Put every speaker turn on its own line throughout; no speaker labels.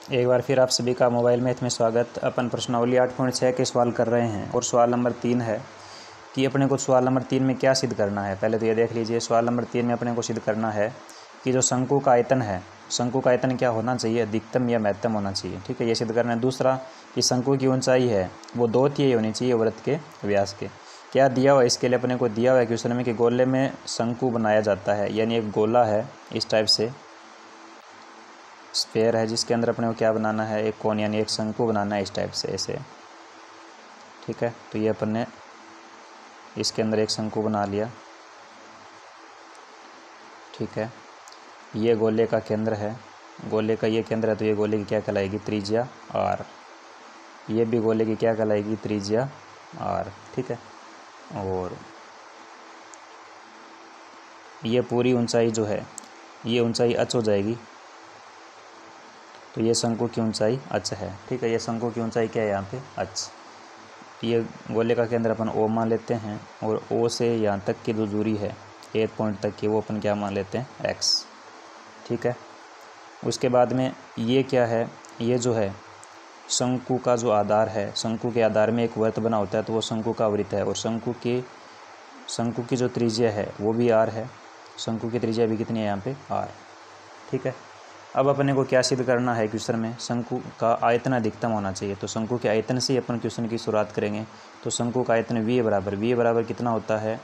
एक बार फिर आप सभी का मोबाइल मैथ में स्वागत। अपन प्रश्नावली 8.6 के सवाल कर रहे हैं और सवाल नंबर 3 है कि अपने को सवाल नंबर 3 में क्या सिद्ध करना है। पहले तो ये देख लीजिए, सवाल नंबर 3 में अपने को सिद्ध करना है कि जो शंकु का आयतन है, शंकु का आयतन क्या होना चाहिए, अधिकतम या महत्तम होना चाहिए। ठीक है, ये सिद्ध करना है। दूसरा कि शंकु की ऊंचाई है वो 2 तिहाई होनी चाहिए वृत्त के व्यास के। क्या दिया हुआ है, इसके लिए अपने को दिया हुआ है क्वेश्चन में कि गोले में शंकु बनाया जाता है, यानी एक गोला है इस टाइप से, स्फेयर है जिसके अंदर अपने को क्या बनाना है, एक कोन यानी एक शंकु बनाना है इस टाइप से ऐसे। ठीक है, तो ये अपन ने इसके अंदर एक शंकु बना लिया। ठीक है, ये गोले का केंद्र है, गोले का ये केंद्र है, तो ये गोले की क्या कहलाएगी, त्रिज्या r। ये भी गोले की क्या कहलाएगी, त्रिज्या r। ठीक है, और ये पूरी ऊंचाई जो है ये ऊंचाई h हो जाएगी, तो ये शंकु की ऊंचाई h है। ठीक है, ये शंकु की ऊंचाई क्या है यहाँ पे, h। ये गोले का केंद्र अपन O मान लेते हैं और O से यहाँ तक की जो दूरी है 1 पॉइंट तक की, वो अपन क्या मान लेते हैं, x। ठीक है, उसके बाद में ये क्या है, ये जो है शंकु का जो आधार है, शंकु के आधार में एक वृत्त बना होता है तो वो शंकु का वृत्त है, और शंकु की जो त्रिज्या है वो भी r है। शंकु की त्रिज्या भी कितनी है यहाँ पे, r। ठीक है, अब अपने को क्या सिद्ध करना है क्वेश्चन में, शंकु का आयतन अधिकतम होना चाहिए। तो शंकु के आयतन से अपन क्वेश्चन की शुरुआत करेंगे। तो शंकु का आयतन v बराबर कितना होता है,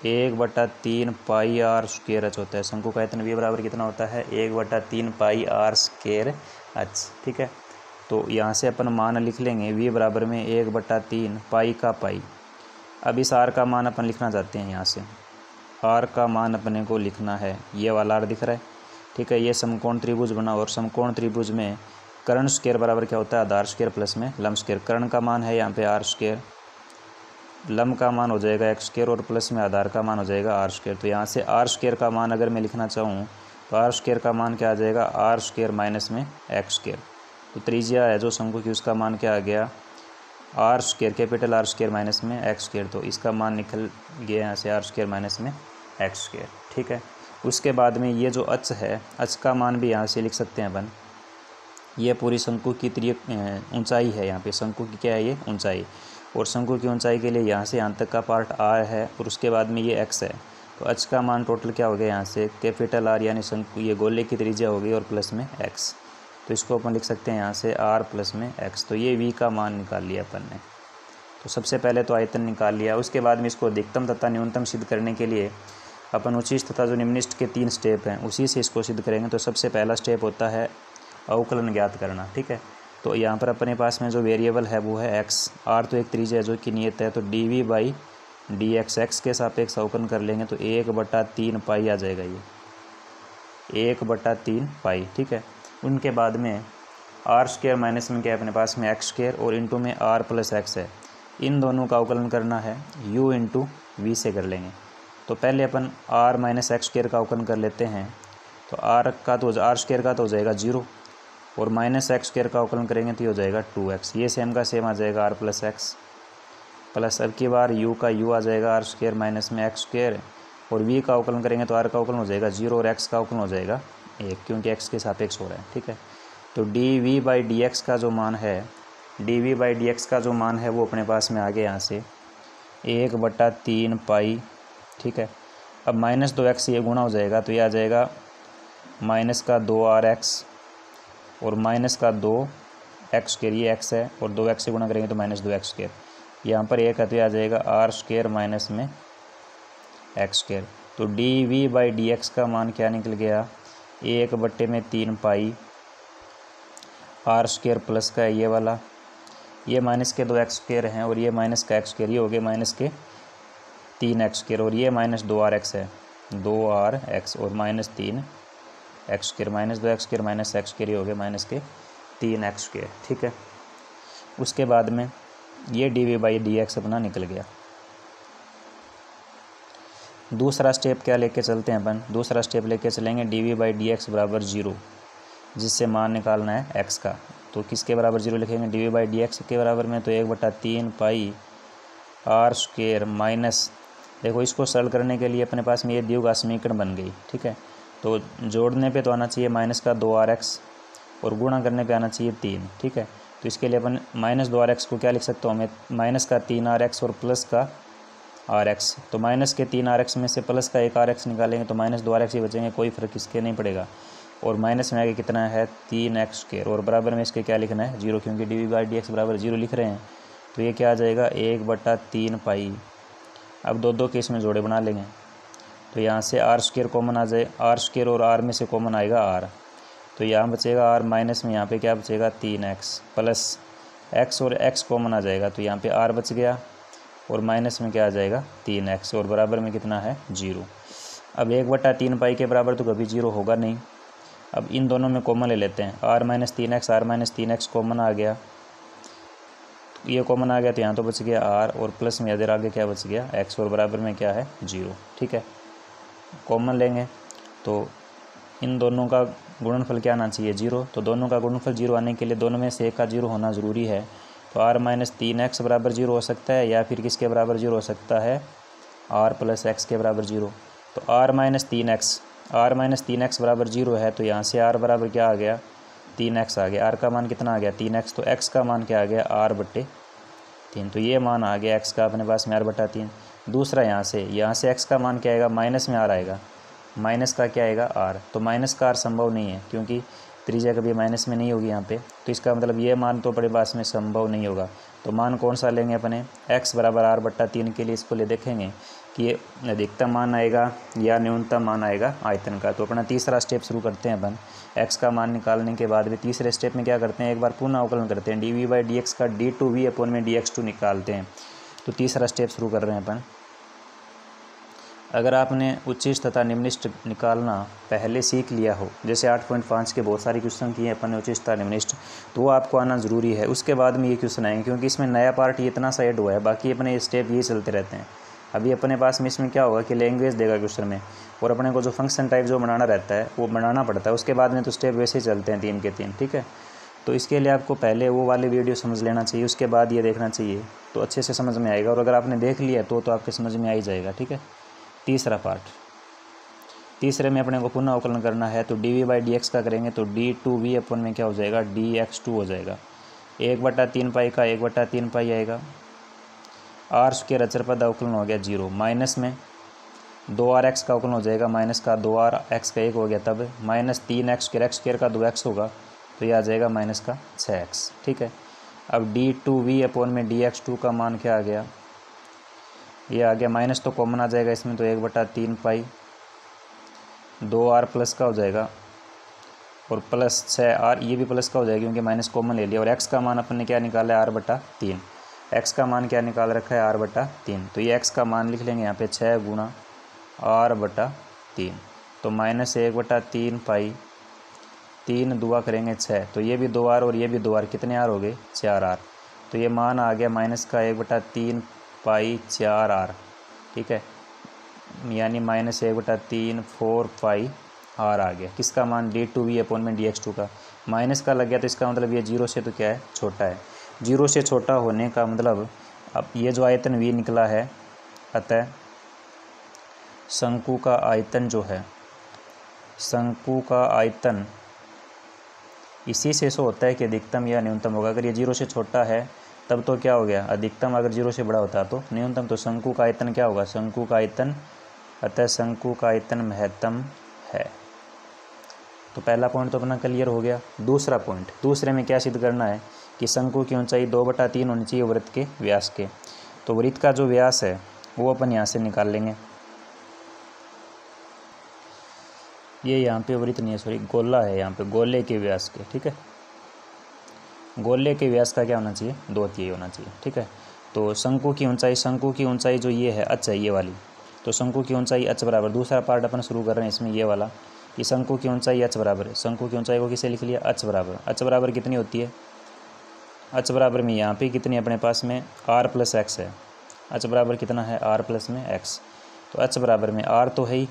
1/3 पाई r स्क्वायर h होता है। शंकु का आयतन v बराबर कितना होता है, 1/3 पाई r स्क्वायर h। ठीक है, तो यहाँ से अपन मान लिख लेंगे v बराबर में 1/3 पाई का पाई। अब इस r का मान अपन लिखना चाहते हैं, यहाँ से r का मान अपने को लिखना है, ये वाला r दिख रहा है। ठीक है, ये समकोण त्रिभुज बना, और समकोण त्रिभुज में कर्ण स्क्वायर बराबर क्या होता है, आधार स्क्वायर प्लस में लंब स्क्वायर। कर्ण का मान है यहाँ पे r स्क्वायर, लंब का मान हो जाएगा x स्क्वायर, और प्लस में आधार का मान हो जाएगा r स्क्वायर। तो यहाँ से r स्क्वायर का मान अगर मैं लिखना चाहूँ तो r स्क्वायर का मान क्या आ जाएगा, r स्क्वायर माइनस में x स्क्वायर। तो त्रिज्या है जो शंकु की, उसका मान क्या आ गया, r square, capital R square minus में x स्क्वायर। तो इसका मान निकल गया यहाँ से r स्क्वायर माइनस में x स्क्वायर। ठीक है, उसके बाद में ये जो h है, h का मान भी यहाँ से लिख सकते हैं अपन। ये पूरी शंकु की ऊंचाई है, यहाँ पे शंकु की क्या है, ये ऊंचाई। और शंकु की ऊंचाई के लिए यहाँ से यहाँ तक का पार्ट r है, और उसके बाद में ये x है। तो h का मान टोटल क्या हो गया, यहाँ से कैपिटल R यानी शंकु, ये गोले की त्रिज्या हो गई, और प्लस में x। तो इसको अपन लिख सकते हैं यहाँ से r प्लस में x। तो ये v का मान निकाल लिया अपन ने। तो सबसे पहले तो आयतन निकाल लिया, उसके बाद में इसको अधिकतम तथा न्यूनतम सिद्ध करने के लिए अपन उच्चिष्ट तथा जो निम्निष्ट के 3 स्टेप हैं उसी से इसको सिद्ध करेंगे। तो सबसे पहला स्टेप होता है अवकलन ज्ञात करना। ठीक है, तो यहाँ पर अपने पास में जो वेरिएबल है वो है x, r तो एक त्रिज्या है जो कि नियत है, तो dv/dx x के सापेक्ष अवकलन कर लेंगे तो 1/3 पाई आ जाएगा, ये 1/3 पाई। ठीक है, उनके बाद में r स्क्वायर माइनस में क्या है अपने पास में x स्क्वायर, और इंटू में r प्लस x है। इन दोनों का अवकलन करना है u इंटू v से कर लेंगे। तो पहले अपन r माइनस एक्स स्क्वायर का अवकलन कर लेते हैं, तो r स्क्वायर का तो हो जाएगा 0, और माइनस एक्स स्क्वायर का अवकलन करेंगे तो ये हो जाएगा 2x। ये सेम का सेम आ जाएगा r प्लस एक्स, प्लस अब की बार u का u आ जाएगा r स्क्वायर माइनस में एक्स स्क्वायर, और v का अवकलन करेंगे तो r का अवकलन हो जाएगा 0, और x का अवकलन हो जाएगा 1, क्योंकि x के सापेक्ष हो रहा है। ठीक है, तो dv/dx का जो मान है, dv/dx का जो मान है वो अपने पास में आ गया यहाँ से 1/3 पाई। ठीक है, अब माइनस 2x ये गुणा हो जाएगा, तो ये आ जाएगा माइनस का 2rx और माइनस का 2x स्क्वायर, ये x है, और 2x से गुणा करेंगे तो माइनस 2x स्क्वायर। यहाँ पर एक है तो ये आ जाएगा r स्क्वायर माइनस में x स्क्वायर। तो dv/dx का मान क्या निकल गया, 1/3 पाई r स्क्वायर प्लस का ये वाला, ये माइनस के 2x स्क्वायर हैं, और ये माइनस का x स्क्वायर, ये हो गए माइनस के 3x स्क्वायर, और ये माइनस 2rx है, 2rx और minus 3x square, minus 2x square minus x square, ये हो गए माइनस के 3x स्क्वायर। ठीक है, उसके बाद में ये dv/dx अपना निकल गया। दूसरा स्टेप क्या लेके चलते हैं अपन, दूसरा स्टेप लेके चलेंगे dv/dx बराबर 0, जिससे मान निकालना है x का। तो किसके बराबर 0 लिखेंगे, dv/dx के बराबर में तो 1/3 पाई r स्क्वायर माइनस, देखो इसको सरल करने के लिए अपने पास में ये द्विघात समीकरण बन गई। ठीक है, तो जोड़ने पे तो आना चाहिए माइनस का 2rx और गुणा करने पे आना चाहिए 3, ठीक है। तो इसके लिए अपन -2rx को क्या लिख सकते हो, हमें माइनस का 3rx और प्लस का rx। तो माइनस के 3rx में से प्लस का 1rx निकालेंगे तो -2rx ही बचेंगे, कोई फर्क इसके नहीं पड़ेगा। और माइनस में आगे कितना है 3x², और बराबर में इसके क्या लिखना है 0, क्योंकि dv/dx बराबर 0 लिख रहे हैं। तो ये क्या आ जाएगा 1/3 पाई। अब दो के इसमें जोड़े बना लेंगे, तो यहाँ से r² कॉमन आ जाए, r² और r में से कॉमन आएगा r, तो यहाँ बचेगा r माइनस में यहाँ पे क्या बचेगा 3x प्लस x और x कॉमन आ जाएगा, तो यहाँ पे r बच गया और माइनस में क्या आ जाएगा 3x और बराबर में कितना है 0। अब 1/3 पाई के बराबर तो कभी 0 होगा नहीं। अब इन दोनों में कॉमन ले लेते हैं, r-3x कॉमन आ गया, तो ये कॉमन आ गया तो यहाँ तो बच गया r और प्लस में इधर आगे क्या बच गया x और बराबर में क्या है 0, ठीक है। कॉमन लेंगे तो इन दोनों का गुणनफल क्या आना चाहिए 0, तो दोनों का गुणनफल 0 आने के लिए दोनों में से एक का 0 होना ज़रूरी है। तो r-3x बराबर 0 हो सकता है, या फिर किसके बराबर 0 हो सकता है r + x के बराबर 0। तो r-3x बराबर 0 है, तो यहाँ से r बराबर क्या आ गया 3x आ गया, r का मान कितना आ गया 3x, तो x का मान क्या आ गया r/3, तो ये मान आ गया x का अपने पास में r/3। दूसरा यहाँ से x का मान क्या आएगा, माइनस में r आएगा, माइनस का क्या आएगा r, तो माइनस का r संभव नहीं है क्योंकि त्रिज्या कभी माइनस में नहीं होगी यहाँ पे, तो इसका मतलब ये मान तो अपने पास में संभव नहीं होगा। तो मान कौन सा लेंगे अपने x बराबर r/3 के लिए, इसको ले देखेंगे कि ये अधिकतम मान आएगा या न्यूनतम मान आएगा आयतन का। तो अपना तीसरा स्टेप शुरू करते हैं अपन। x का मान निकालने के बाद भी तीसरे स्टेप में क्या करते हैं, एक बार पुनः अवकलन करते हैं, dv/dx का d2v/dx2 निकालते हैं। तो तीसरा स्टेप शुरू कर रहे हैं अपन। अगर आपने उच्चिष्ट तथा निम्निष्ट निकालना पहले सीख लिया हो, जैसे 8.5 के बहुत सारे क्वेश्चन किए अपन ने उच्चिष्ट तथा निम्निष्ट, तो वो आपको आना ज़रूरी है। उसके बाद में ये क्वेश्चन आएंगे क्योंकि इसमें नया पार्ट ये इतना सा ऐड हुआ है, बाकी अपने स्टेप ये चलते रहते हैं। अभी अपने पास में इसमें क्या होगा कि लैंग्वेज देगा क्वेश्चन में, और अपने को जो फंक्शन टाइप जो बनाना रहता है वो बनाना पड़ता है। उसके बाद में तो स्टेप वैसे ही चलते हैं 3 के 3, ठीक है। तो इसके लिए आपको पहले वो वाले वीडियो समझ लेना चाहिए, उसके बाद ये देखना चाहिए, तो अच्छे से समझ में आएगा। और अगर आपने देख लिया तो आपके समझ में आ ही जाएगा, ठीक है। तीसरा पार्ट, तीसरे में अपने को पुनः अवकलन करना है, तो dv/dx का करेंगे तो d2v अपन में क्या हो जाएगा dx2 हो जाएगा। 1/3 पाई का 1/3 पाई आएगा, r² अचर पद अवकलन हो गया 0, माइनस में 2rx का अवकलन हो जाएगा, माइनस का 2r x का 1 हो गया, तब -3x² x² का 2x होगा, तो ये आ जाएगा माइनस का 6x, ठीक है। अब d2v अपन में dx2 का मान क्या आ गया, ये आ गया, माइनस तो कॉमन आ जाएगा इसमें, तो 1/3 पाई 2r प्लस का हो जाएगा और प्लस 6r, ये भी प्लस का हो जाएगा क्योंकि माइनस कॉमन ले लिया। और x का मान अपन ने क्या निकाला है r/3, x का मान क्या निकाल रखा है r/3, तो ये x का मान लिख लेंगे यहाँ पे 6 गुणा r/3, तो -1/3 पाई 3 दुआ करेंगे 6, तो ये भी 2r और ये भी 2r, कितने r हो गए 4r, तो ये मान आ गया -1/3 पाई 4r, ठीक है, यानी -1/3 4 पाई r आ गया। किसका मान d2v अपन में dx2 का, माइनस का लग गया, तो इसका मतलब ये 0 से तो क्या है छोटा है। 0 से छोटा होने का मतलब अब ये जो आयतन v निकला है, अतः शंकु का आयतन जो है, शंकु का आयतन इसी से सो होता है कि अधिकतम या न्यूनतम होगा। अगर ये 0 से छोटा है तब तो क्या हो गया अधिकतम, अगर 0 से बड़ा होता है तो न्यूनतम। तो शंकु का आयतन क्या होगा, शंकु का आयतन, अतः शंकु का आयतन महत्तम है। तो पहला पॉइंट तो अपना क्लियर हो गया। दूसरा पॉइंट, दूसरे में क्या सिद्ध करना है कि शंकु की ऊंचाई 2/3 होनी चाहिए वृत्त के व्यास के। तो वृत्त का जो व्यास है वो अपन यहाँ से निकाल लेंगे। ये यहाँ पे वृत्त नहीं है, सॉरी गोला है, यहाँ पे गोले के व्यास के, ठीक है। गोले के व्यास का क्या होना चाहिए 2/3 होना चाहिए, ठीक है। तो शंकु की ऊंचाई, शंकु की ऊंचाई जो ये है h है, ये वाली, तो शंकु की ऊंचाई h बराबर, दूसरा पार्ट अपन शुरू कर रहे हैं इसमें ये वाला, कि शंकु की ऊंचाई h बराबर है। शंकु की ऊंचाई को किसे लिख लिया h बराबर, h बराबर कितनी होती है, h बराबर में यहाँ पे कितनी अपने पास में r + x है, h बराबर कितना है r + में x, तो h बराबर में r तो है ही,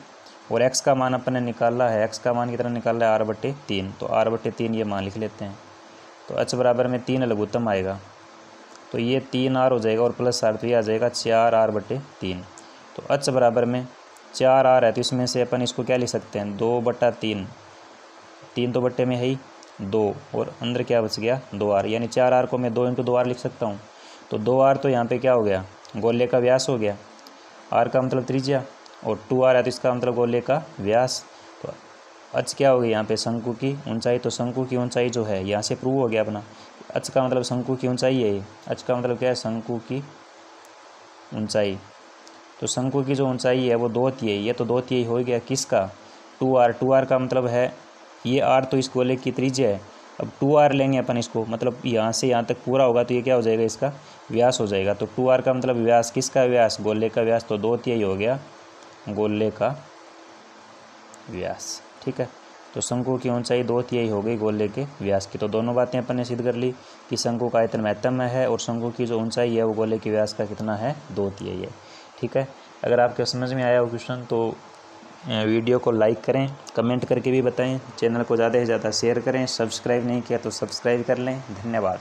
और x का मान अपन ने निकाला है, x का मान कितना निकाला है r/3, तो r/3 ये मान लिख लेते हैं। तो h बराबर में 3 लघुत्तम आएगा, तो ये 3r हो जाएगा और प्लस r, तो ये आ जाएगा 4r/3। तो h बराबर में 4r है, तो इसमें से अपन इसको क्या लिख सकते हैं 2/3, 3 तो बट्टे में है ही, 2 और अंदर क्या बच गया 2r, यानी 4r को मैं 2 × 2r लिख सकता हूँ। तो 2r तो यहाँ पे क्या हो गया, गोले का व्यास हो गया, r का मतलब त्रिज्या, और 2r है तो इसका मतलब गोले का व्यास। तो अच क्या हो गई यहाँ पे, शंकु की ऊंचाई। तो शंकु की ऊंचाई जो है यहाँ से प्रूव हो गया अपना, अच का मतलब शंकु की ऊंचाई है। ये अच का मतलब क्या है, शंकु की ऊंचाई। तो शंकु की जो ऊंचाई है वो 2/3, ये तो 2/3 हो गया किसका, 2r। 2r का मतलब है ये r तो इस गोले की त्रिज्या है। अब 2r लेंगे अपन इसको, मतलब यहाँ से यहाँ तक पूरा होगा तो ये क्या हो जाएगा, इसका व्यास हो जाएगा। तो 2r का मतलब व्यास, किसका व्यास, गोले का व्यास। तो 2/3 हो गया गोले का व्यास। ठीक है, तो शंकु की ऊंचाई 2/3 हो गई गोले के व्यास की। तो दोनों बातें अपन ने सिद्ध कर ली कि शंकु का आयतन महत्तम में है और शंकु की जो ऊंचाई है वो गोले के व्यास का कितना है, 2/3 है। ठीक है, अगर आपके समझ में आया हो क्वेश्चन तो वीडियो को लाइक करें, कमेंट करके भी बताएं, चैनल को ज़्यादा से ज़्यादा शेयर करें, सब्सक्राइब नहीं किया तो सब्सक्राइब कर लें। धन्यवाद।